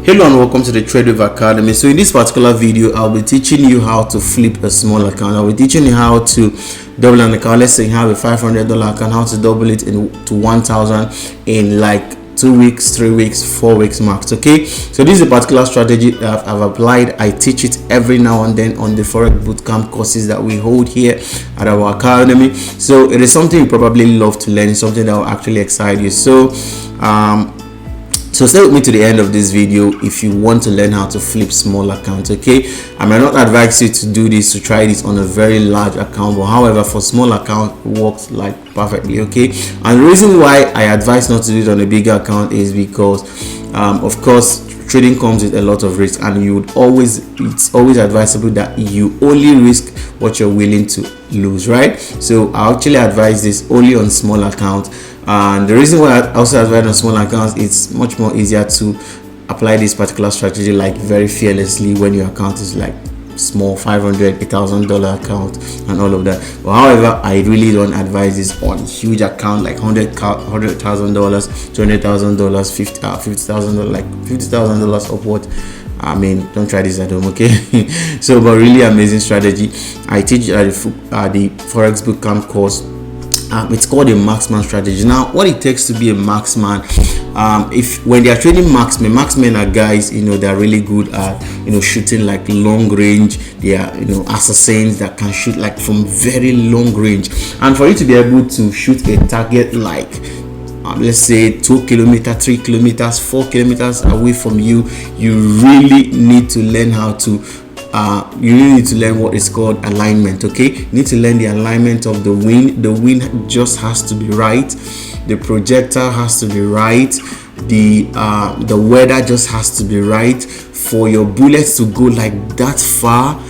Hello and welcome to the Tradewave Academy. So in this particular video, I'll be teaching you how to flip a small account. I'll be teaching you how to double an account. Let's say you have a $500 account, how to double it to 1,000 in like 2 weeks, 3 weeks, 4 weeks max. Okay, so this is a particular strategy that I've applied. I teach it every now and then on the Forex bootcamp courses that we hold here at our academy. So it is something you probably love to learn, something that will actually excite you. So stay with me to the end of this video if you want to learn how to flip small accounts. Okay, I may not advise you to do this, to try this on a very large account, but however for small account it works like perfectly. Okay, and the reason why I advise not to do it on a bigger account is because of course trading comes with a lot of risk, and it's always advisable that you only risk what you're willing to lose, right? So I actually advise this only on small accounts. And the reason why I also advise on small accounts, it's much more easier to apply this particular strategy like very fearlessly when your account is like small, $500, $1,000 account and all of that. But however, I really don't advise this on huge account like $100,000, $200,000, $50,000, like $50,000 upward. I mean, don't try this at home, okay? So, but really amazing strategy. I teach at the Forex bootcamp course. It's called a marksman strategy. Now, what it takes to be a marksman, when they are trading marksmen are guys, they're really good at shooting like long range. They are assassins that can shoot like from very long range. And for you to be able to shoot a target like let's say 2 kilometers, 3 kilometers, 4 kilometers away from you, you really need to learn how to learn what is called alignment. Okay, you need to learn the alignment of the wind. The wind just has to be right, the projector has to be right, the weather just has to be right for your bullets to go like that far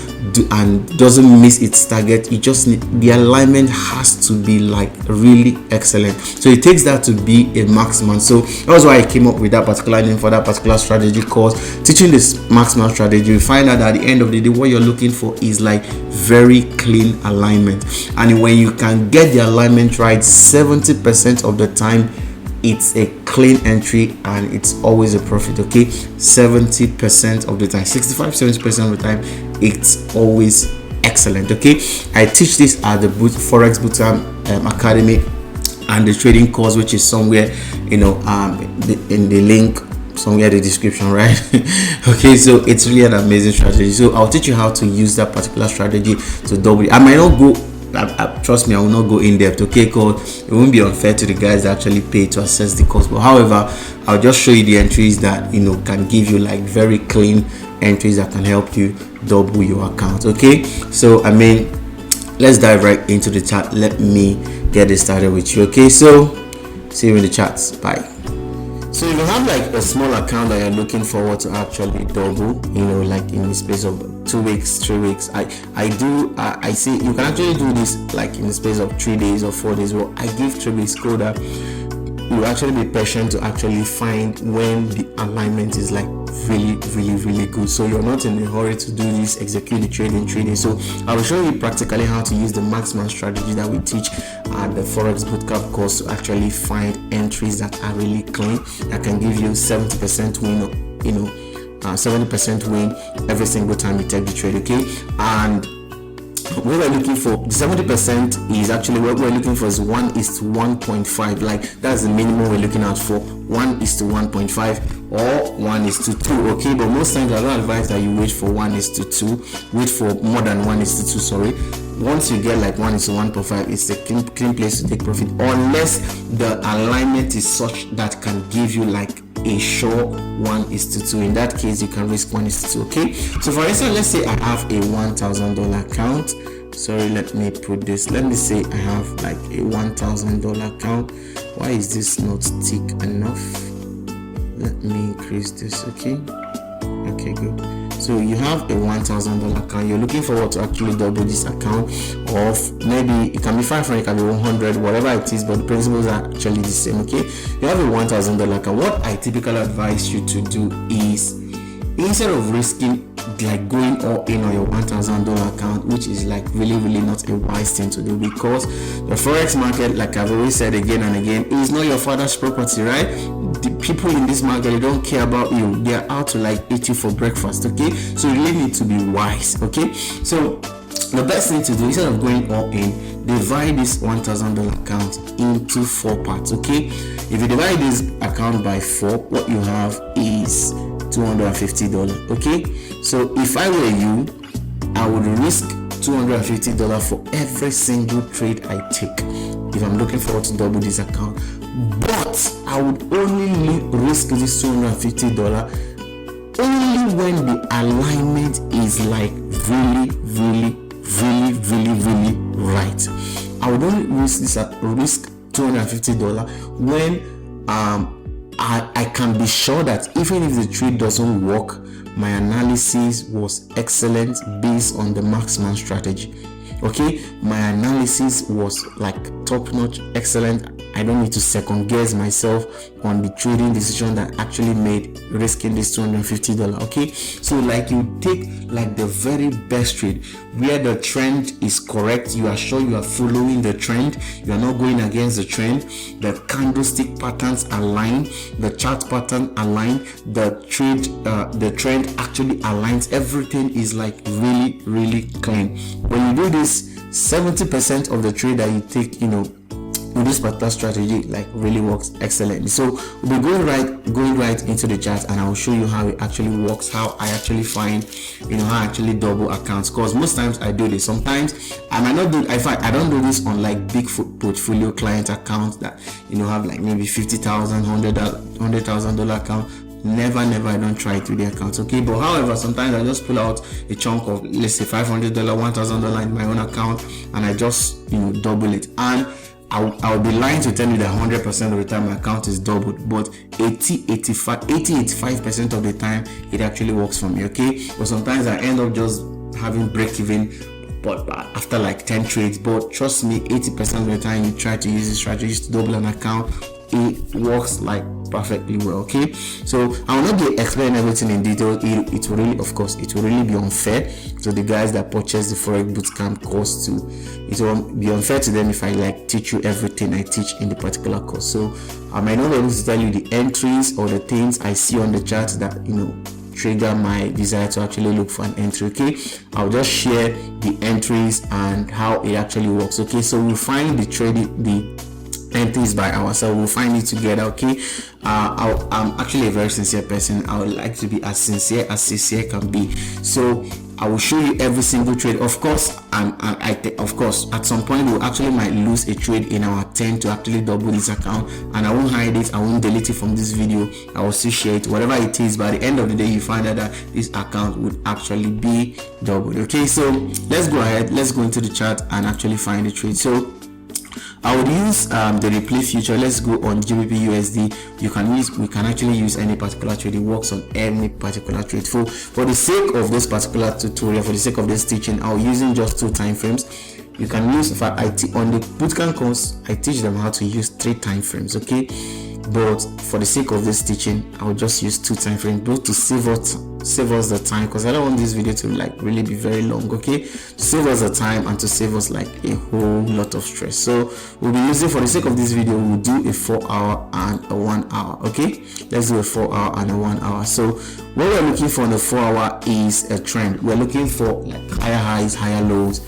and doesn't miss its target. You just need, the alignment has to be like really excellent. So it takes that to be a marksman. So that's why I came up with that particular name for that particular strategy course, teaching this marksman strategy. You find out at the end of the day what you're looking for is like very clean alignment, and when you can get the alignment right 70% of the time, it's a clean entry and it's always a profit. Okay, 70% of the time, 65-70% of the time, it's always excellent. Okay, I teach this at the Forex Bootcamp Academy and the trading course, which is somewhere in the link somewhere in the description, right? Okay, so it's really an amazing strategy. So I'll teach you how to use that particular strategy to double it. I might not go, trust me, I will not go in depth, okay, because it won't be unfair to the guys that actually pay to access the course. But however, I'll just show you the entries that can give you like very clean entries that can help you double your account. Okay, so I mean, let's dive right into the chat. Let me get it started with you. Okay, so see you in the chats. Bye. So if you have like a small account that you're looking forward to actually double, like in the space of 2 weeks, 3 weeks, I say you can actually do this like in the space of 3 days or 4 days. Well, I give 3 weeks code that you actually be patient to actually find when the alignment is like really good. So you're not in a hurry to do this, execute the trade in 3 days. So I will show you practically how to use the marksman strategy that we teach at the Forex Bootcamp course to actually find entries that are really clean, that can give you 70% win, 70% win every single time you take the trade. Okay, and what we're looking for, the 70% is actually what we're looking for is 1:1.5. like that's the minimum we're looking at for, 1:1.5 or 1:2. Okay, but most times I don't advise that you wait for 1:2, wait for more than 1:2. Sorry, once you get like 1:1.5, it's a clean place to take profit, unless the alignment is such that can give you like a sure 1:2. In that case, you can risk 1:2. Okay, so for instance, let's say I have a $1,000 account. Sorry, let me put this. Let me say I have like a $1,000 account. Why is this not thick enough? Let me increase this. Okay, good. So you have a $1,000 account. You're looking forward to actually double this account of, maybe it can be 500, it can be 100, whatever it is, but the principles are actually the same. Okay, you have a $1,000 account. What I typically advise you to do is, instead of risking like going all in on your $1,000 account, which is like really not a wise thing to do, because the forex market, like I've always said again and again, is not your father's property, right? the people in this market, they don't care about you. They are out to like eat you for breakfast. Okay, so you really need to be wise. Okay, so the best thing to do, instead of going all in, divide this $1,000 account into 4 parts. Okay, if you divide this account by 4, what you have is $250. Okay, so if I were you, I would risk $250 for every single trade I take if I'm looking forward to double this account. But I would only risk this $250 only when the alignment is like really right. I would only risk $250 when I can be sure that even if the trade doesn't work, my analysis was excellent based on the marksman strategy. Okay, my analysis was like top notch, excellent. I don't need to second guess myself on the trading decision that actually made risking this $250. Okay, so like you take like the very best trade where the trend is correct, you are sure you are following the trend, you are not going against the trend, the candlestick patterns align, the chart pattern align, the trend actually aligns, everything is like really clean. When you do this, 70% of the trade that you take, with this particular strategy like really works excellently. So we'll be going right into the chart, and I will show you how it actually works, how I actually find how I actually double accounts, because most times I do this. Sometimes I might not do, I don't do this on like big portfolio client accounts that have like maybe $50,000, $100,000 account. Never I don't try it with the accounts. Okay, but however, sometimes I just pull out a chunk of, let's say, $500, $1,000 in my own account, and I just double it. And I'll be lying to tell you that 100% of the time my account is doubled, but 85% of the time it actually works for me. Okay, but sometimes I end up just having break even, but after like 10 trades. But trust me, 80% of the time you try to use this strategy to double an account, it works like perfectly well. Okay, so I will not be explaining everything in detail. It will really, of course, it will really be unfair to the guys that purchase the Forex Bootcamp course too. It will be unfair to them if I like teach you everything I teach in the particular course. So I might not be able to tell you the entries or the things I see on the chart that trigger my desire to actually look for an entry. Okay, I'll just share the entries and how it actually works. Okay, so we'll find the entries by ourselves, we'll find it together. Okay, I'm actually a very sincere person. I would like to be as sincere can be, so I will show you every single trade. Of course, of course at some point we actually might lose a trade in our attempt to actually double this account, and I won't hide it, I won't delete it from this video, I will still share it, whatever it is. By the end of the day, you find out that this account would actually be doubled. Okay, so let's go ahead, let's go into the chart and actually find the trade. So I would use the replay feature. Let's go on GBP USD. We can actually use any particular trade. It works on any particular trade. For the sake of this particular tutorial, for the sake of this teaching, I'll using just 2 time frames. You can use, on the bootcamp course, I teach them how to use 3 time frames. Okay, but for the sake of this teaching, I'll just use 2 time frames, both to save us the time, because I don't want this video to like really be very long. Okay, to save us the time and to save us like a whole lot of stress. So we'll be using, for the sake of this video, we'll do a 4-hour and a 1 hour. Okay, let's do a 4-hour and a 1 hour. So what we're looking for in the 4-hour is a trend. We're looking for like higher highs, higher lows,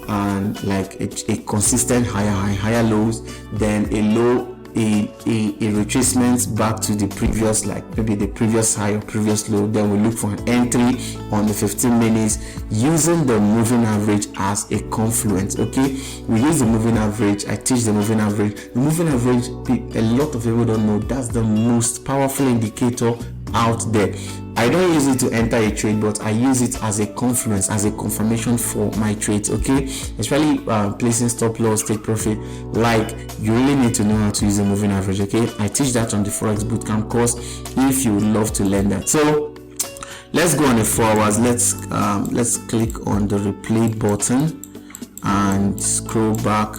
and like a consistent higher high, higher lows, then a low, a retracement back to the previous, like maybe the previous high or previous low. Then we look for an entry on the 15 minutes using the moving average as a confluence. Okay, we use the moving average. I teach the moving average. The moving average, a lot of people don't know, that's the most powerful indicator out there. I don't use it to enter a trade, but I use it as a confluence, as a confirmation for my trades. Okay, especially placing stop loss, take profit. Like, you really need to know how to use the moving average. Okay, I teach that on the Forex Bootcamp course if you would love to learn that. So let's go on the 4 hours. Let's click on the replay button and scroll back.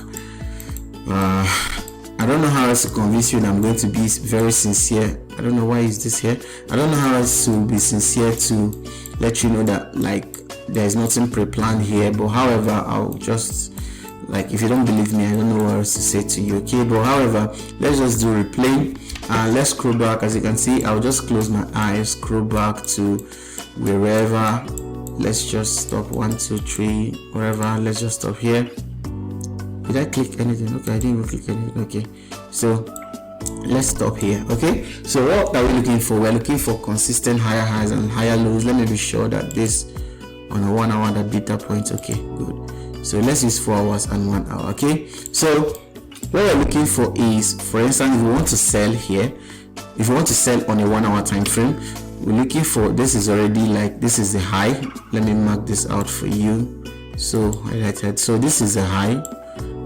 I don't know how else to convince you that I'm going to be very sincere. I don't know why is this here. I don't know how else to be sincere to let you know that like there's nothing pre-planned here. But however, I'll just, like, if you don't believe me, I don't know what else to say to you. Okay, but however, let's just do replay. Let's scroll back. As you can see, I'll just close my eyes, scroll back to wherever. Let's just stop 1 2 3 wherever. Let's just stop here. Did I click anything? Okay, I didn't even click anything. Okay, so let's stop here. Okay, so what are we looking for? We're looking for consistent higher highs and higher lows. Let me be sure that this on a 1 hour, that data point. Okay, good. So let's use 4 hours and 1 hour. Okay, so what we're looking for is, for instance, if we want to sell here, if you want to sell on a 1 hour time frame, we're looking for, this is already like, this is the high. Let me mark this out for you. So highlighted. So this is a high,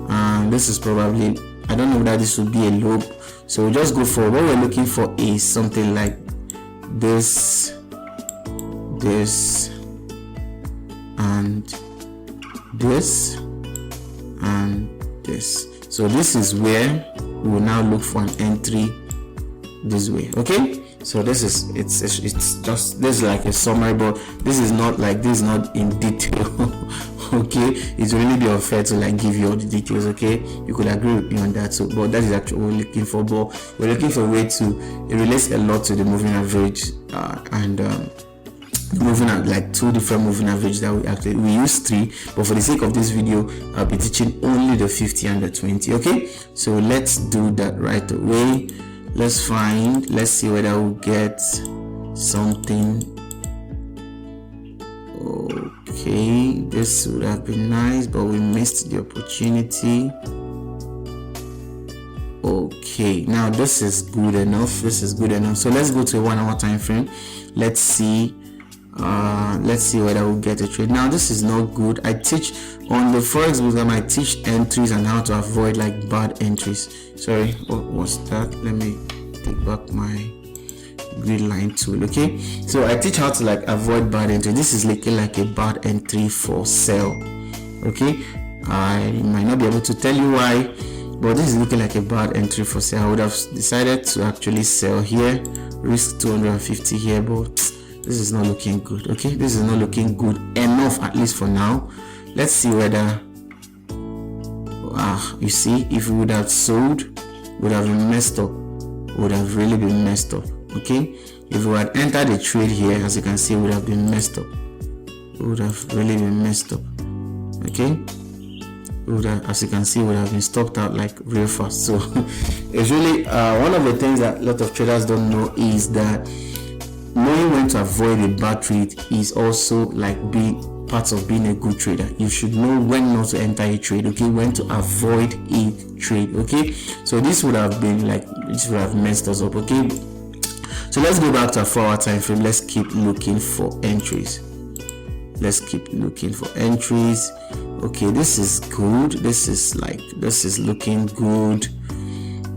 and this is probably, I don't know that this would be a low. So we'll just go for, what we're looking for is something like this, this, and this, and this. So this is where we will now look for an entry this way. Okay, so this is, it's just, this is like a summary, but this is not like, this is not in detail. Okay, it's really be unfair to like give you all the details. Okay, you could agree with me on that. So, but that is actually what we're looking for. But we're looking for a way to, it relates a lot to the moving average, and moving at like 2 different moving average that we use 3, but for the sake of this video I'll be teaching only the 50 and the 20. Okay, so let's do that right away. Let's see whether we'll get something. Okay, this would have been nice, but we missed the opportunity. Okay, now this is good enough. This is good enough. So let's go to a 1 hour time frame. Let's see whether we'll get a trade. Now this is not good. I teach on the Forex bootcamp, I teach entries and how to avoid like bad entries. Sorry, what was that? Let me take back my grid line tool. Okay, so I teach how to like avoid bad entry. This is looking like a bad entry for sell. Okay, I might not be able to tell you why, but this is looking like a bad entry for sale. I would have decided to actually sell here, risk 250 here, but this is not looking good. Okay, this is not looking good enough, at least for now. Let's see whether you see, if we would have sold, would have been messed up, would have really been messed up. Okay, if we had entered a trade here, as you can see, would have been messed up. It would have really been messed up. Okay, would have, as you can see, would have been stopped out like real fast. So it's really one of the things that a lot of traders don't know is that knowing when to avoid a bad trade is also like being part of being a good trader. You should know when not to enter a trade. Okay, when to avoid a trade. Okay, so this would have been like, this would have messed us up. Okay, so let's go back to a 4 hour time frame. Let's keep looking for entries. Let's keep looking for entries. Okay, this is good. This is looking good.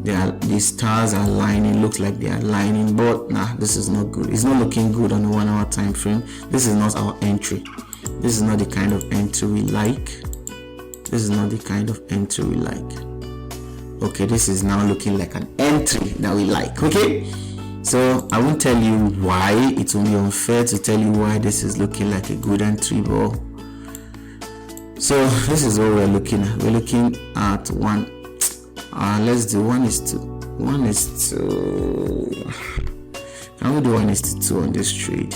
The stars are lining, looks like they are lining, but nah, this is not good. It's not looking good on a 1 hour time frame. This is not our entry. This is not the kind of entry we like. This is not the kind of entry we like. Okay, this is now looking like an entry that we like. Okay, so I won't tell you why. It will be unfair to tell you why this is looking like a good entry, but so this is what we're looking at. We're looking at one. Let's do 1:1. Can we do 1:2 on this trade?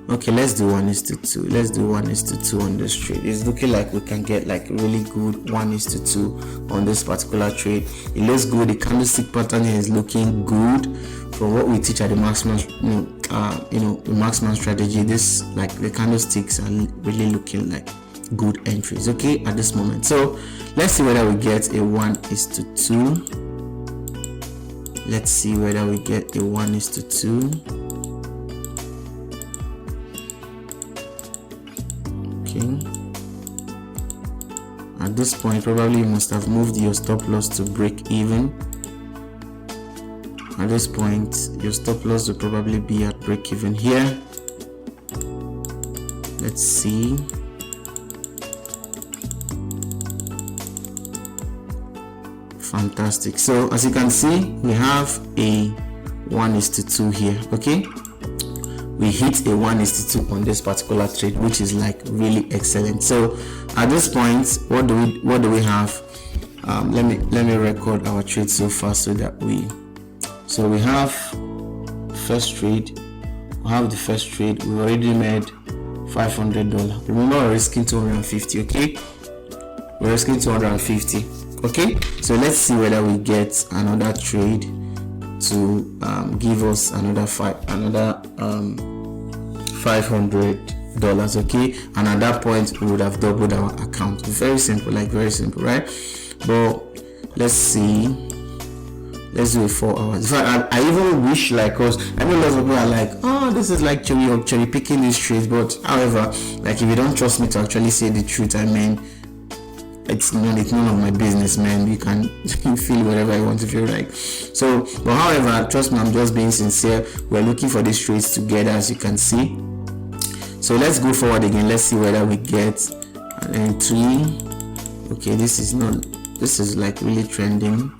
Okay, let's do 1:2. Let's do 1:2 on this trade. It's looking like we can get like really good 1:2 on this particular trade. It looks good. The candlestick pattern here is looking good from what we teach at the maximum, the maximum strategy. This, like, the candlesticks are really looking like good entries. Okay, at this moment. So let's see whether we get a 1:2. Let's see whether we get a 1:2. At this point, probably you must have moved your stop loss to break even. At this point, your stop loss will probably be at break even here. Let's see. Fantastic. So as you can see, we have a 1:2 here. Okay, we hit a 1:2 on this particular trade, which is like really excellent. So at this point, what do we have? let me record our trade so far so that we have first trade. We have the first trade. We've already made $500. Remember, we're risking 250. Okay, we're risking 250. Okay, so let's see whether we get another trade to give us another $500. Okay, and at that point we would have doubled our account. Very simple, like very simple, right? But let's see, let's do it 4 hours. In fact, I even wish, like, cause I know lots of people are like, oh, this is like cherry picking these trades. But however, like, if you don't trust me to actually say the truth, I mean, it's none of my business, man. You can feel whatever you want to feel like. So, but however, trust me, I'm just being sincere. We're looking for these trades together, as you can see. So let's go forward again. Let's see whether we get an entry. Okay, this is like really trending.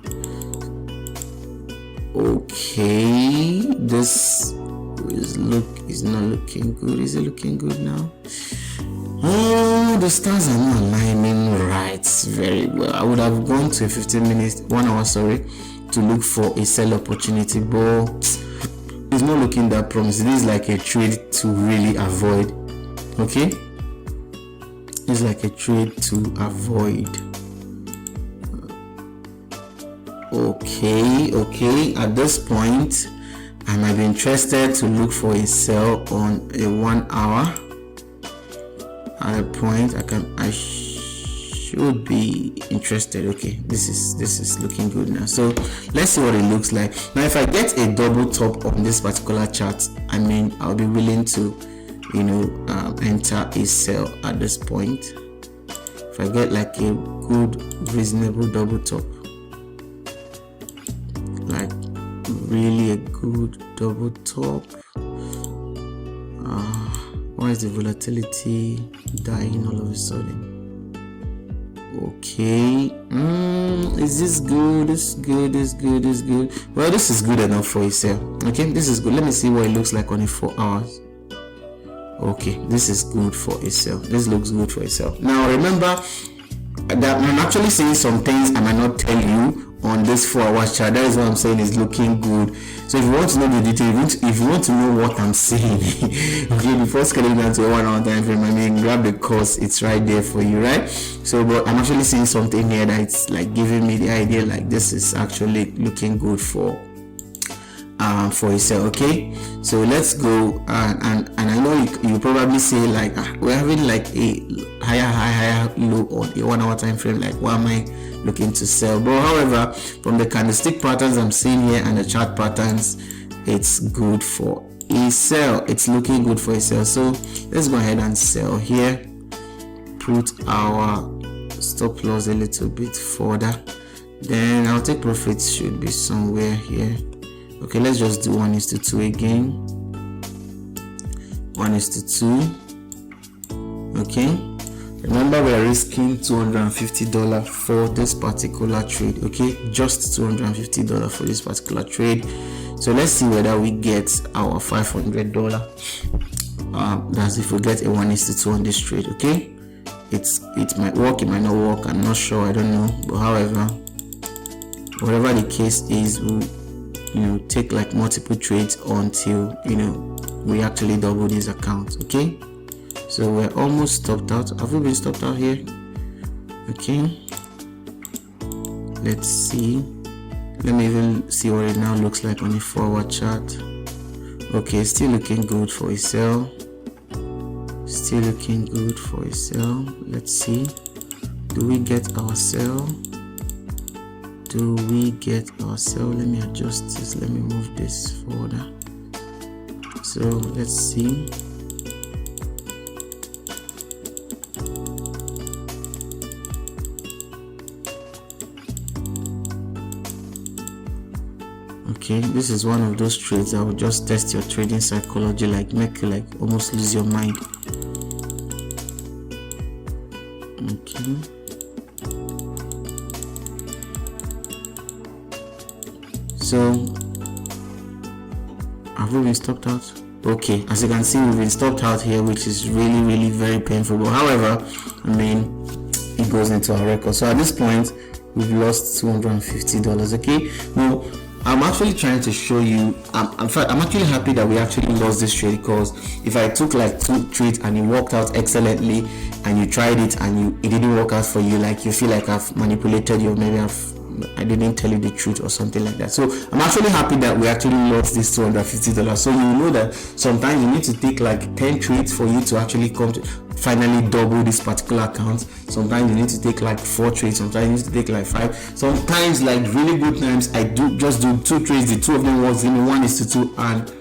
Okay, this is not looking good. Is it looking good now? Oh, the stars are not aligning right very well. I would have gone to a 1 hour, sorry, to look for a sell opportunity, but it's not looking that promising. This is like a trade to really avoid. Okay, it's like a trade to avoid. Okay, at this point I might be interested to look for a sell on a 1 hour. At a point I should be interested. Okay, this is looking good now. So let's see what it looks like. Now if I get a double top on this particular chart, I mean, I'll be willing to, you know, enter a sell at this point. If I get like a good reasonable double top, like really a good double top. Why is the volatility dying all of a sudden? Okay, is this good? This good. Well, this is good enough for a sell. Okay, this is good. Let me see what it looks like on a 4 hours. Okay, this is good for a sell. This looks good for a sell. Now remember that I'm actually saying some things I might not tell you on this 4 hour chart. That is what I'm saying is looking good. So if you want to know the detail, if you want to know what I'm saying, okay, before scaling down to a 1 hour time frame, I mean, grab the course, it's right there for you, right? So, but I'm actually seeing something here that's like giving me the idea like this is actually looking good for a sell. Okay, so let's go, and I know you probably say like, we're having like a higher low on a 1 hour time frame, like why am I looking to sell? But however, from the candlestick patterns I'm seeing here and the chart patterns, it's good for a sell. It's looking good for a sell. So let's go ahead and sell here, put our stop loss a little bit further, then our take profits should be somewhere here. Okay, let's just do 1:2 again. 1:2. Okay, remember we are risking $250 for this particular trade. Okay, just $250 for this particular trade. So let's see whether we get our $500. That's if we get a 1:2 on this trade. Okay, it might work, it might not work, I'm not sure, I don't know. But however, whatever the case is, we'll, you know, take like multiple trades until, you know, we actually double these accounts. Okay, so we're almost stopped out. Have we been stopped out here? Okay, let's see. Let me even see what it now looks like on a 4 hour chart. Okay, still looking good for a sell. Still looking good for a sell. Let's see, do we get our sell? Do we get our sell? Let me adjust this, let me move this further. So let's see. Okay, this is one of those trades that will just test your trading psychology, like make you like almost lose your mind. Okay, so have we been stopped out? Okay, as you can see, we've been stopped out here, which is really very painful. But however, I mean, it goes into our record. So at this point, we've lost $250. Okay, now I'm actually trying to show you, in fact I'm actually happy that we actually lost this trade, because if I took like 2 trades and it worked out excellently and you tried it and it didn't work out for you, like you feel like I've manipulated you, or maybe I didn't tell you the truth or something like that. So I'm actually happy that we actually lost this $250. So you know that sometimes you need to take like 10 trades for you to actually come to finally double this particular account. Sometimes you need to take like 4 trades, sometimes you need to take like 5, sometimes like really good times I do 2 trades, the 2 of them works, in 1:2, and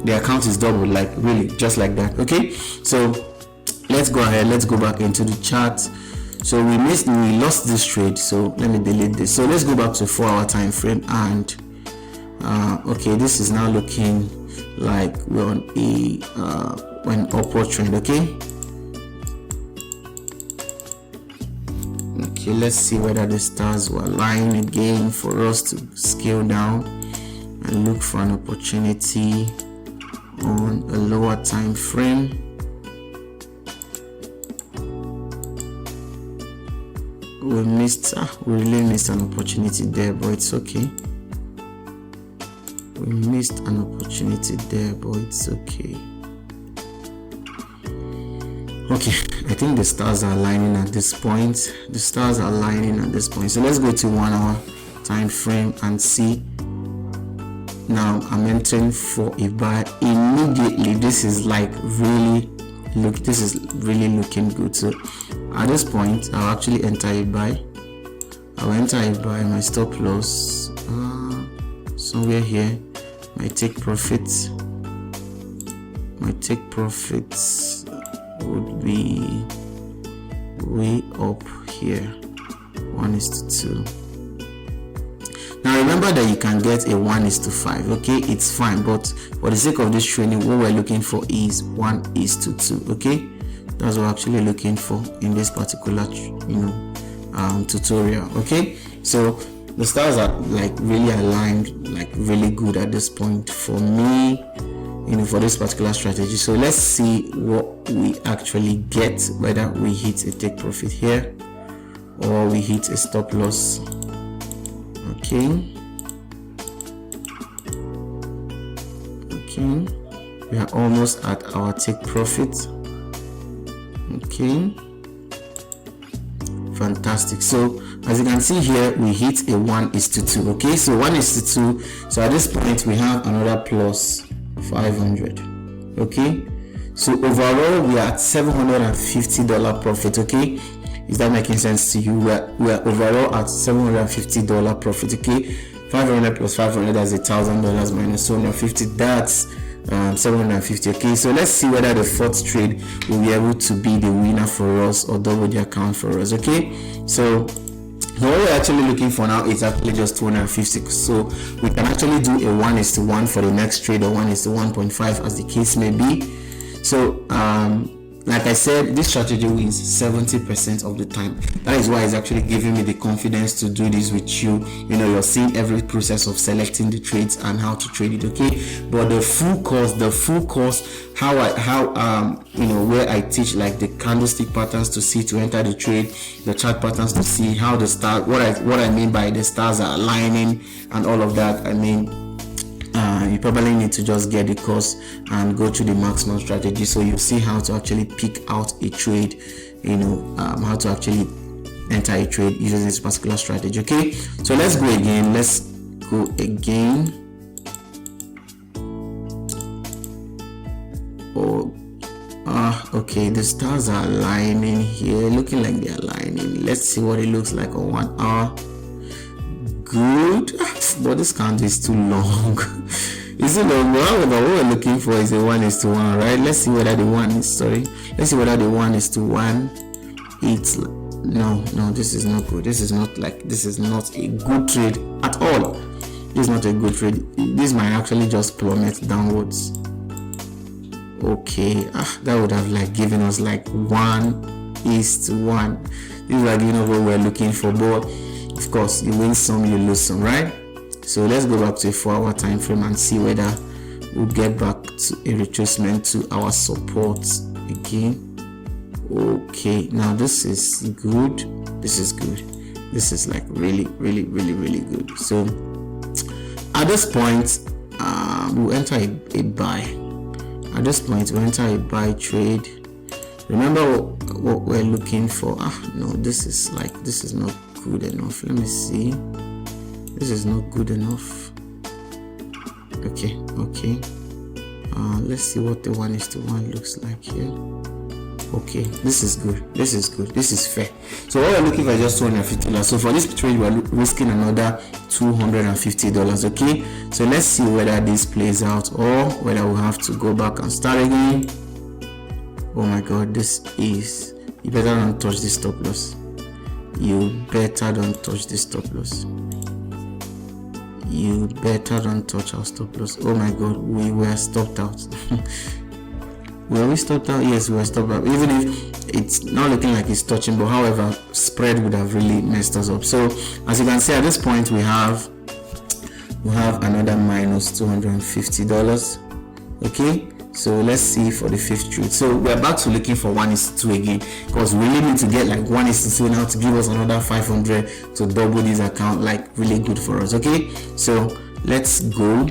the account is double, like really just like that. Okay, so let's go ahead, let's go back into the chart. So we lost this trade, so let me delete this. So let's go back to 4-hour time frame, and okay, this is now looking like we're on an upward trend. Okay, let's see whether the stars will align again for us to scale down and look for an opportunity on a lower time frame. We really missed an opportunity there, but it's okay. We missed an opportunity there, but it's okay. Okay, I think the stars are aligning at this point. The stars are aligning at this point. So let's go to 1-hour time frame and see. Now I'm entering for a buy immediately. This is like really looking good. So at this point I'll actually enter a buy. I'll enter a buy. My stop loss somewhere here. My take profits would be way up here, 1:2. Now remember that you can get a 1:5. okay, it's fine, but for the sake of this training, what we're looking for is 1:2. okay, that's what we're actually looking for in this particular tutorial. Okay, so the stars are like really aligned, like really good at this point for me, for this particular strategy. So let's see what we actually get, whether we hit a take profit here or we hit a stop loss. Okay, we are almost at our take profit. Okay, fantastic. So as you can see here, we hit a 1:2. okay, so 1:2. So at this point we have another plus 500. okay, so overall we are at $750 profit. okay, is that making sense to you? We are overall at $750 profit. okay, 500 plus 500, that's $1,000 minus 250, that's 750. okay, so let's see whether the 4th trade will be able to be the winner for us or double the account for us. okay, so what we're actually looking for now is actually just 250. So we can actually do a 1:1 for the next trade, or 1:1.5 as the case may be. So like I said, this strategy wins 70% of the time. That is why it's actually giving me the confidence to do this with you. You're seeing every process of selecting the trades and how to trade it. okay, but the full course, where I teach like the candlestick patterns to see to enter the trade, the chart patterns to see how the star, what I mean by the stars are aligning and all of that. You probably need to just get the course and go through the maximum strategy, so you see how to actually pick out a trade, how to actually enter a trade using this particular strategy. okay, so let's go again. Okay, the stars are aligning here, looking like they're aligning. Let's see what it looks like on 1 hour. Good, but this count is too long. Is it long? However, what we're looking for is a 1:1, right? Let's see whether the 1:1. It's no, this is not good. This is not a good trade at all. This is not a good trade. This might actually just plummet downwards. Okay, that would have like given us like 1:1. This is like what we're looking for, but of course you win some, you lose some, right? So let's go back to a 4-hour time frame and see whether we'll get back to a retracement to our support again. Okay, now this is good. This is like really good. So at this point we'll enter a buy. At this point we'll enter a buy trade. Remember what we're looking for. No, this is not good enough. Let me see. This is not good enough. Okay. Let's see what the 1:1 looks like here. Okay, this is good. This is fair. So what we're looking for is just $250. So for this trade we're risking another $250. Okay, so let's see whether this plays out or whether we'll have to go back and start again. Oh my god, you better don't touch this stop loss. You better don't touch this stop loss. You better don't touch our stop loss. Oh my god, we were stopped out. Were we stopped out? Yes, we were stopped out. Even if it's not looking like it's touching, but however, spread would have really messed us up. So as you can see, at this point we have another minus $250. Okay, so let's see for the fifth trade. So we're back to looking for 1:2 again, because we really need to get like 1:2 now to give us another 500 to double this account, like really good for us. Okay, so let's go.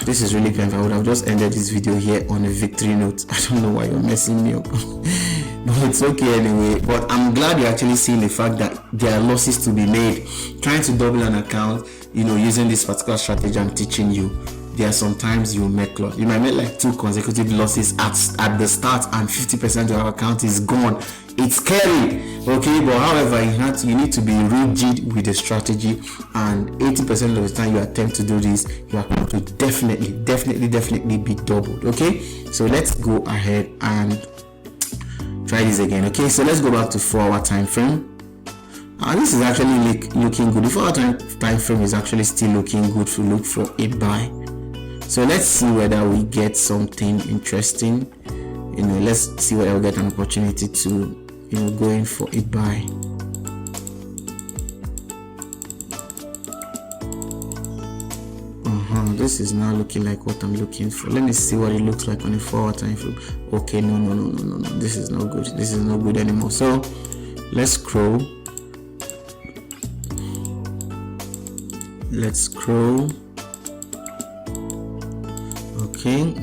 This is really painful. I would have just ended this video here on a victory note. I don't know why you're messing me up. But it's okay anyway. But I'm glad you're actually seeing the fact that there are losses to be made. Trying to double an account, using this particular strategy I'm teaching you, there are sometimes you make loss. You might make like 2 consecutive losses at the start, and 50% of your account is gone. It's scary, okay? But however, you need to be rigid with the strategy, and 80% of the time you attempt to do this, your account will definitely be doubled. Okay, so let's go ahead and try this again. Okay, so let's go back to 4-hour time frame. This is actually looking good. The 4-hour time frame is actually still looking good to look for a buy. So let's see whether we get something interesting. Let's see whether we get an opportunity to go in for a buy. This is now looking like what I'm looking for. Let me see what it looks like on a 4-hour time frame. Okay, no, this is not good. This is not good anymore. So let's scroll. Okay.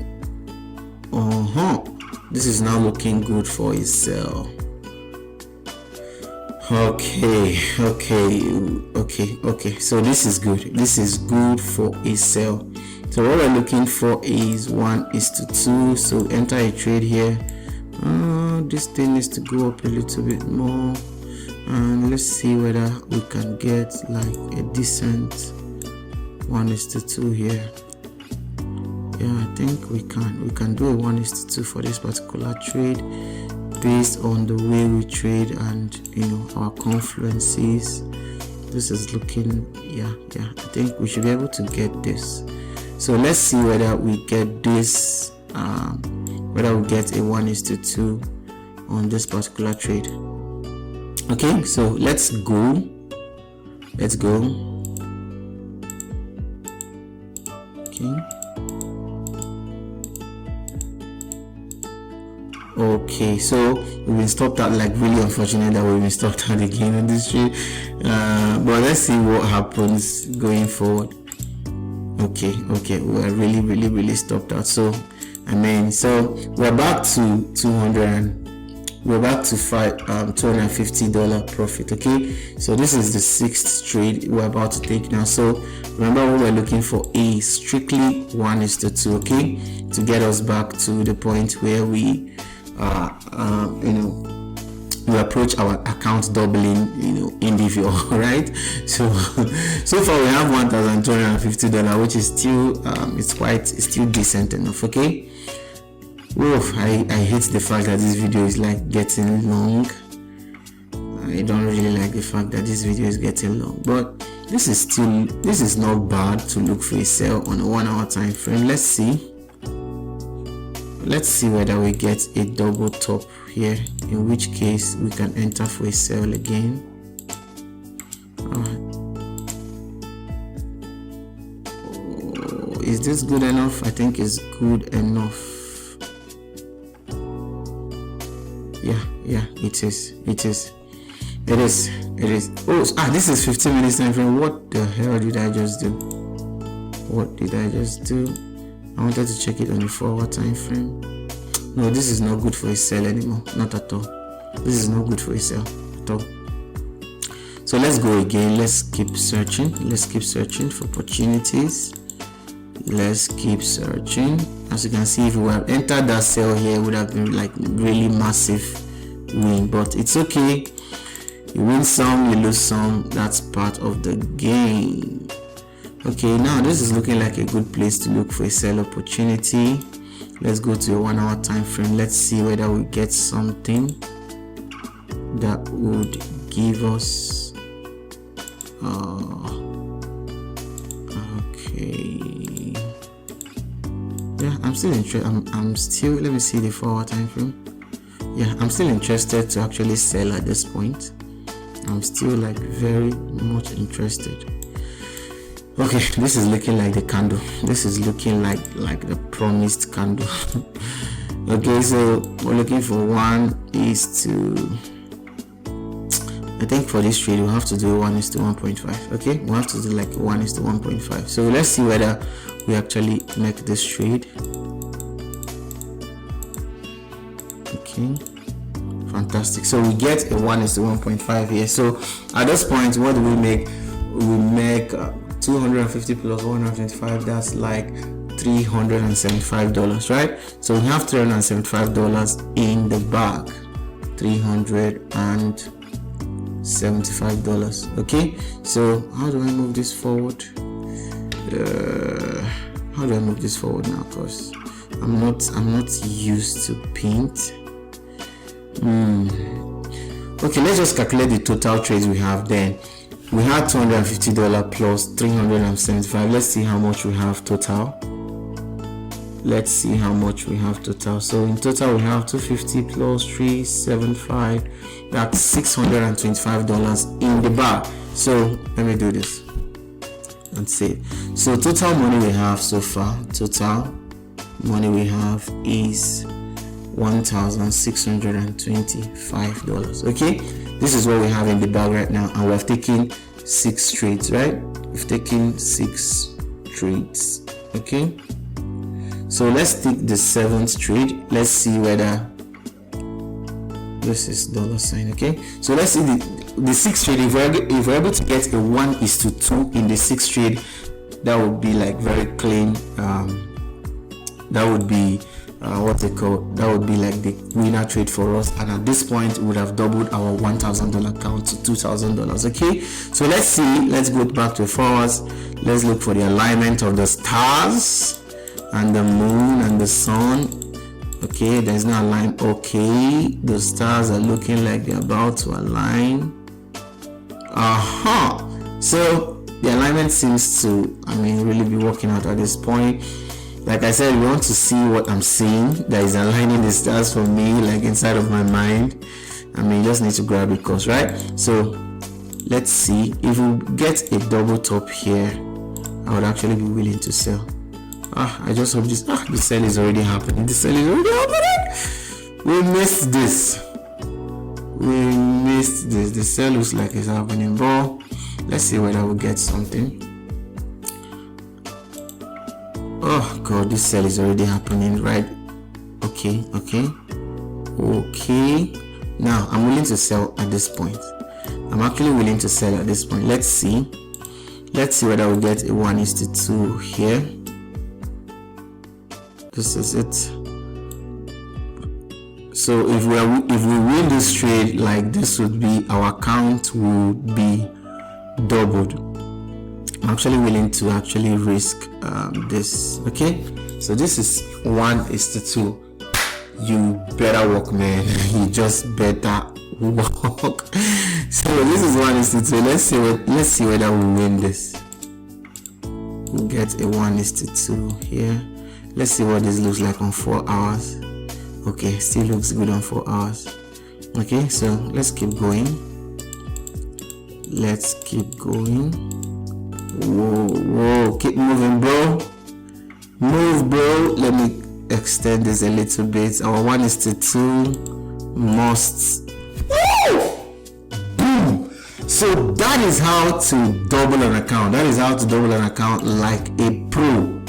This is now looking good for a sell. Okay. So this is good. This is good for a sell. So what we're looking for is 1:2. So enter a trade here. This thing needs to go up a little bit more, and let's see whether we can get like a decent 1:2 here. Yeah, I think we can do a 1:2 for this particular trade, based on the way we trade and our confluences. This is looking, yeah, I think we should be able to get this. So let's see whether we get this, whether we get a 1:2 on this particular trade. Okay, so let's go. Okay, so we've been stopped out. Like, really unfortunate that we've been stopped out again on this trade, but let's see what happens going forward. Okay, we're really stopped out. So so we're back to $250 profit. Okay, so this is the 6th trade we're about to take now. So remember, what we're looking for is strictly 1:2, okay, to get us back to the point where we we approach our account doubling individual, right? So far we have $1,250, which is still it's still decent enough. Okay. I hate the fact that this video is like getting long. I don't really like the fact that this video is getting long, but this is not bad to look for a sell on a 1-hour time frame. Let's see whether we get a double top here, in which case we can enter for a sell again. Is this good enough? I think it's good enough. Yeah, it is. It is. Oh, this is 15 minutes time frame. What the hell did I just do? What did I just do? I wanted to check it on the forward time frame. No, this is not good for a sell anymore. Not at all. This is not good for a sell at all. So let's go again. Let's keep searching. Let's keep searching for opportunities. Let's keep searching. As you can see, if we have entered that sell here, it would have been like really massive win, but it's okay. You win some, you lose some. That's part of the game. Okay, now this is looking like a good place to look for a sell opportunity. Let's go to a 1 hour time frame. Let's see whether we get something that would give us okay. Yeah, I'm still interested. I'm still, let me see the forward time frame. Yeah, I'm still interested to actually sell at this point. I'm still like very much interested. Okay, this is looking like the candle. This is looking like the promised candle. Okay, so we're looking for 1:, I think for this trade we'll have to do 1:1.5. okay, we'll have to do like 1:1.5. so let's see whether we actually make this trade. Okay, fantastic. So we get a 1:1.5 here. So at this point, what do we make? We make 250 plus 125. That's like $375, right? So we have $375 in the bag. $375. Okay, so how do I move this forward? How do I move this forward now? Because I'm not used to paint. Okay, let's just calculate the total trades we have. Then we had $250 plus 375. Let's see how much we have total. Let's see how much we have total. So in total we have 250 plus 375. That's $625 in the bar. So let me do this and save. So total money we have so far, total money we have is $1,625. okay, this is what we have in the bag right now, and we have taken 6 trades, right? We've taken 6 trades. Okay, so let's take the 7th trade. Let's see whether this is $sign. Okay, so let's see the 6th trade. If we're able to get a 1:2 in the 6th trade, that would be like very clean. That would be what they call, that would be like the winner trade for us, and at this point we would have doubled our $1,000 count to $2,000. okay, so let's see. Let's go back to forwards. Let's look for the alignment of the stars and the moon and the sun. Okay, there's no align. Okay, the stars are looking like they're about to align. So the alignment seems to, really be working out at this point. Like I said, we want to see what I'm seeing that is aligning the stars for me, like inside of my mind. You just need to grab it, cause right. So let's see if we get a double top here. I would actually be willing to sell. I just hope this. The sell is already happening. The sell is already happening. We missed this. The sell looks like it's happening, but let's see whether we get something. Oh god, this sell is already happening, right? Okay. Now I'm willing to sell at this point. I'm actually willing to sell at this point. Let's see whether we get a 1:2 here. This is it. So if we win this trade, like this would be, our account will be doubled. I'm actually willing to actually risk this. Okay, so this is 1:2. You better work, man. You just better work. So this is 1:2. Let's see whether we win this. We'll get a 1:2 here. Let's see what this looks like on 4 hours. Okay, still looks good on 4 hours. Okay, so let's keep going. Whoa, keep moving, bro. Move, bro. Let me extend this a little bit. Our 1:2 must. Woo! Boom. So that is how to double an account. That is how to double an account like a pro.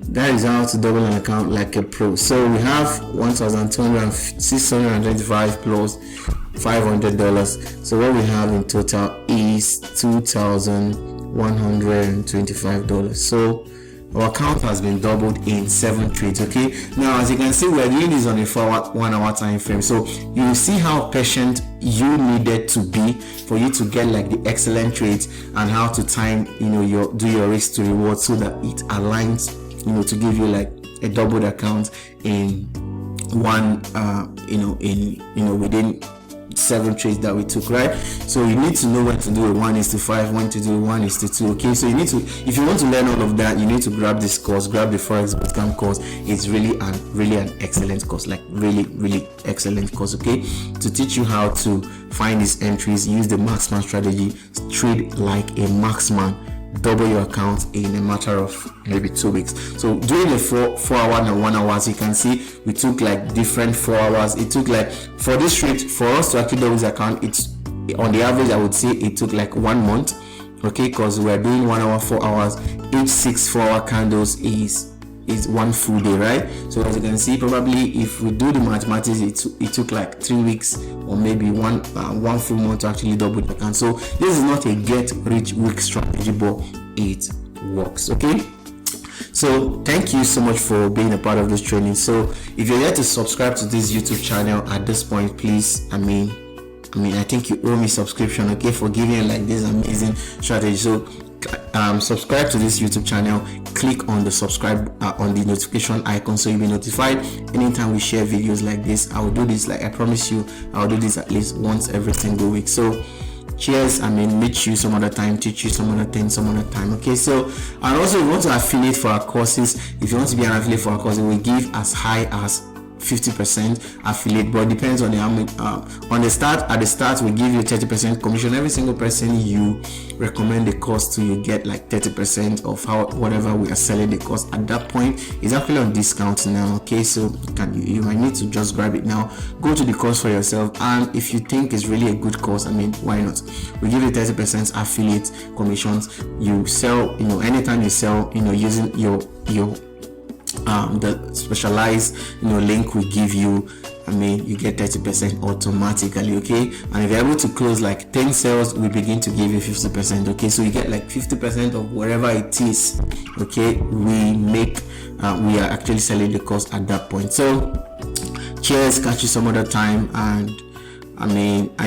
That is how to double an account like a pro. So we have 625 plus $500. So what we have in total is $2,125. So our account has been doubled in 7 trades. Okay, now as you can see, we're doing this on a 1 hour time frame. So you will see how patient you needed to be for you to get like the excellent trades, and how to time do your risk to reward so that it aligns to give you like a doubled account in one within 7 trades that we took, right? So you need to know when to do a 1:5, when to do a 1:2. Okay, so you need to, if you want to learn all of that, you need to grab this course, grab the Forex Bootcamp course. It's really an excellent course, like really excellent course, okay, to teach you how to find these entries, use the marksman strategy, trade like a marksman, double your account in a matter of maybe 2 weeks. So during the 4 hour and 1 hour, you can see we took like different 4 hours. It took like, for this trade, for us to actually double this account, it's on the average, I would say it took like 1 month, okay, because we're doing 1 hour, 4 hours. Each 6 4-hour candles is 1 full day, right? So as you can see, probably if we do the mathematics, it took like 3 weeks or maybe one full month to actually double the account. So this is not a get rich quick strategy, but it works, okay? So thank you so much for being a part of this training. So if you're yet to subscribe to this YouTube channel at this point, please, I think you owe me subscription, okay, for giving like this amazing strategy. So subscribe to this YouTube channel, click on the subscribe on the notification icon, so you'll be notified anytime we share videos like this. I will do this, like I promise you, I'll do this at least once every single week. So cheers, meet you some other time, teach you some other thing some other time, okay? So, and also, if you want to affiliate for our courses, if you want to be an affiliate for our courses, we give as high as 50% affiliate, but it depends on the at the start we give you 30% commission. Every single person you recommend the course to, you get like 30% of whatever we are selling the course. At that point, it's actually on discount now, okay? So you might need to just grab it now, go to the course for yourself, and if you think it's really a good course, why not? We give you 30% affiliate commissions. You sell, anytime you sell, using your the specialized link we give you, you get 30% automatically, okay? And if you're able to close like 10 sales, we begin to give you 50%, okay? So you get like 50% of whatever it is, okay, we make. We are actually selling the course at that point. So cheers, catch you some other time. And I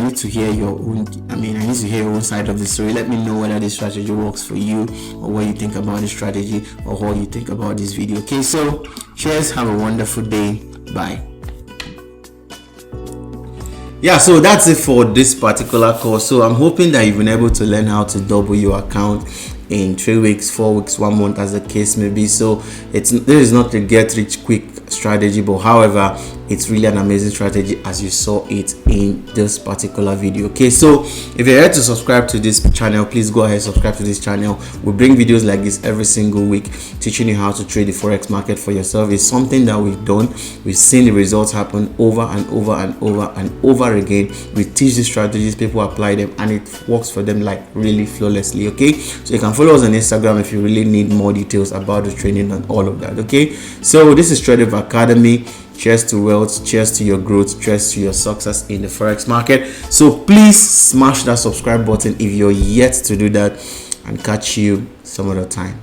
need to hear your own. I need to hear your own side of the story. Let me know whether this strategy works for you, or what you think about this strategy, or what you think about this video. Okay, so cheers. Have a wonderful day. Bye. Yeah, so that's it for this particular course. So I'm hoping that you've been able to learn how to double your account in 3 weeks, 4 weeks, 1 month, as the case may be. So this is not a get rich quick strategy, but however, it's really an amazing strategy as you saw it in this particular video. Okay, so if you're here to subscribe to this channel, please go ahead, subscribe to this channel. We bring videos like this every single week, teaching you how to trade the forex market for yourself. It's something that we've done. We've seen the results happen over and over and over and over again. We teach these strategies, people apply them, and it works for them like really flawlessly. Okay, so you can follow us on Instagram if you really need more details about the training and all of that. Okay, so this is Tradewave Academy. Cheers to wealth, cheers to your growth, cheers to your success in the forex market. So please smash that subscribe button if you're yet to do that, and catch you some other time.